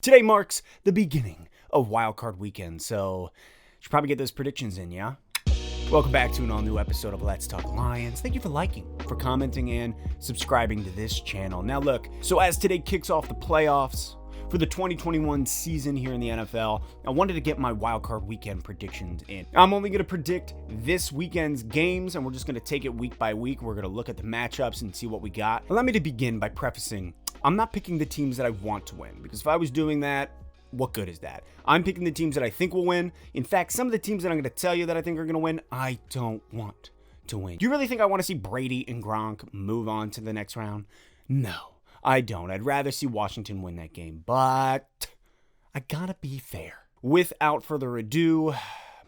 Today marks the beginning of Wildcard Weekend, so should probably get those predictions in, yeah? Welcome back to an all-new episode of Let's Talk Lions. Thank you for liking, for commenting, and subscribing to this channel. Now look, so as today kicks off the playoffs for the 2021 season here in the NFL, I wanted to get my Wildcard Weekend predictions in. I'm only going to predict this weekend's games, and we're just going to take it week by week. We're going to look at the matchups and see what we got. Allow me to begin by prefacing, I'm not picking the teams that I want to win, because if I was doing that, what good is that? I'm picking the teams that I think will win. In fact, some of the teams that I'm going to tell you that I think are going to win, I don't want to win. Do you really think I want to see Brady and Gronk move on to the next round? No, I don't. I'd rather see Washington win that game, but I gotta be fair. Without further ado,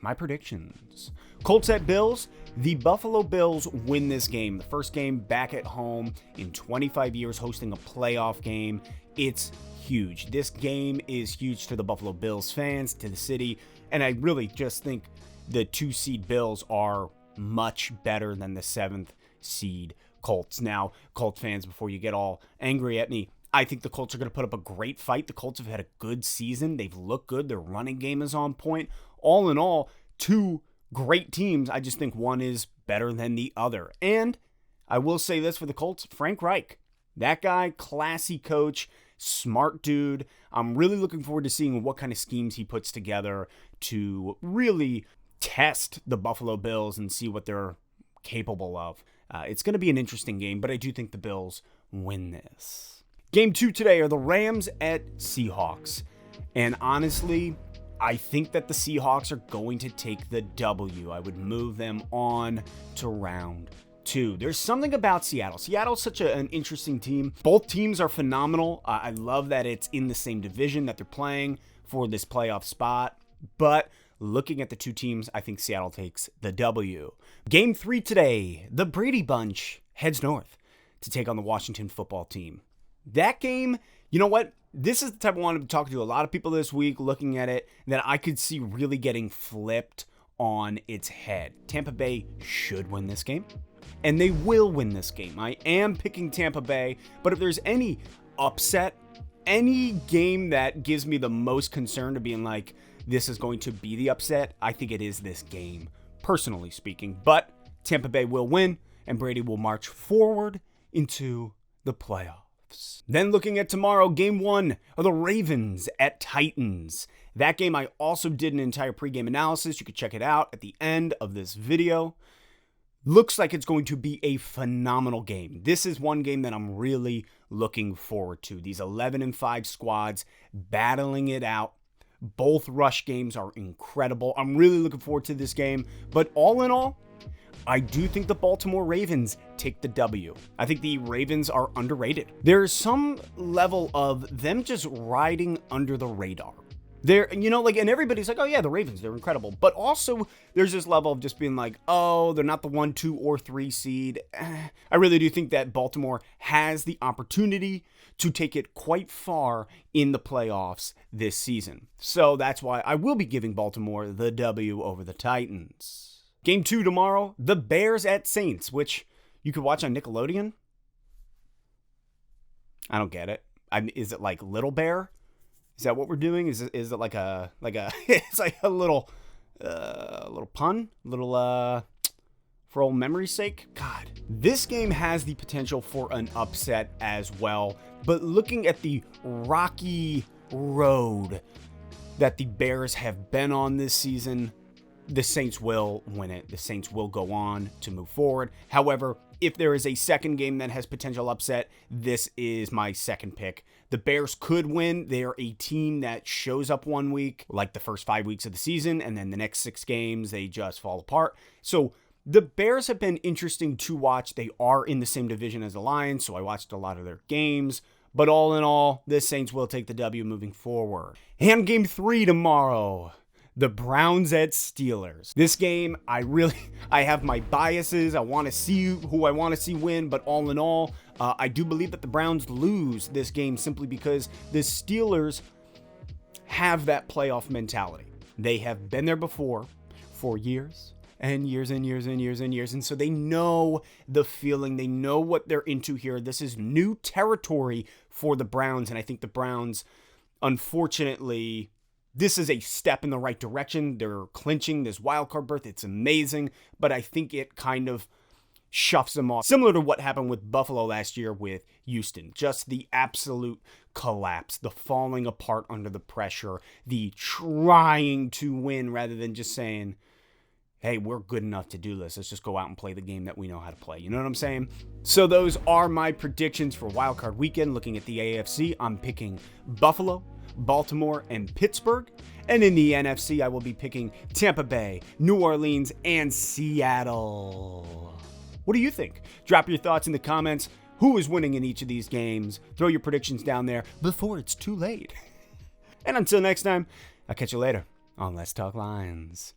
my predictions. Colts at Bills. The Buffalo Bills win this game. The first game back at home in 25 years hosting a playoff game. It's huge. This game is huge to the Buffalo Bills fans, to the city, and I really just think the 2-seed Bills are much better than the 7th seed Colts. Now, Colts fans, before you get all angry at me, I think the Colts are going to put up a great fight. The Colts have had a good season. They've looked good. Their running game is on point. All in all, two great teams. I just think one is better than the other. And I will say this for the Colts, Frank Reich. That guy, classy coach, smart dude. I'm really looking forward to seeing what kind of schemes he puts together to really test the Buffalo Bills and see what they're capable of. It's going to be an interesting game, but I do think the Bills win this. Game 2 today are the Rams at Seahawks. And honestly, I think that the Seahawks are going to take the W. I would move them on to round 2. There's something about Seattle. Seattle's such an interesting team. Both teams are phenomenal. I love that it's in the same division that they're playing for this playoff spot. But looking at the two teams, I think Seattle takes the W. Game 3 today, the Brady Bunch heads north to take on the Washington football team. That game, you know what? This is the type I wanted to talk to a lot of people this week, looking at it, that I could see really getting flipped on its head. Tampa Bay should win this game, and they will win this game. I am picking Tampa Bay, but if there's any upset, any game that gives me the most concern to being like, this is going to be the upset, I think it is this game, personally speaking. But Tampa Bay will win, and Brady will march forward into the playoffs. Then looking at tomorrow, game 1 are the Ravens at Titans. That game, I also did an entire pregame analysis. You can check it out at the end of this video. Looks like it's going to be a phenomenal game. This is one game that I'm really looking forward to. These 11-5 squads battling it out. Both rush games are incredible. I'm really looking forward to this game. But all in all, I do think the Baltimore Ravens take the W. I think the Ravens are underrated. There's some level of them just riding under the radar. And everybody's like, oh yeah, the Ravens, they're incredible. But also, there's this level of just being like, oh, they're not the 1, 2, or 3 seed. I really do think that Baltimore has the opportunity to take it quite far in the playoffs this season. So that's why I will be giving Baltimore the W over the Titans. Game 2 tomorrow, the Bears at Saints, which you could watch on Nickelodeon. I don't get it. Is it like Little Bear? Is that what we're doing? Is it like a it's like a little pun, for old memory's sake? God, this game has the potential for an upset as well. But looking at the rocky road that the Bears have been on this season, the Saints will win it. The Saints will go on to move forward. However, if there is a second game that has potential upset, this is my second pick. The Bears could win. They're a team that shows up one week, like the first 5 weeks of the season, and then the next 6 games, they just fall apart. So the Bears have been interesting to watch. They are in the same division as the Lions, so I watched a lot of their games. But all in all, the Saints will take the W moving forward. And game 3 tomorrow, the Browns at Steelers. This game, I have my biases. I want to see who I want to see win, but all in all, I do believe that the Browns lose this game simply because the Steelers have that playoff mentality. They have been there before for years and years and years and years and years, and so they know the feeling. They know what they're into here. This is new territory for the Browns, and I think the Browns Unfortunately, this is a step in the right direction. They're clinching this wildcard berth. It's amazing, but I think it kind of shuffs them off. Similar to what happened with Buffalo last year with Houston. Just the absolute collapse, the falling apart under the pressure, the trying to win rather than just saying, hey, we're good enough to do this. Let's just go out and play the game that we know how to play. You know what I'm saying? So those are my predictions for Wildcard Weekend. Looking at the AFC, I'm picking Buffalo, Baltimore, and Pittsburgh. And in the NFC, I will be picking Tampa Bay, New Orleans, and Seattle. What do you think? Drop your thoughts in the comments. Who is winning in each of these games? Throw your predictions down there before it's too late. And until next time, I'll catch you later on Let's Talk Lions.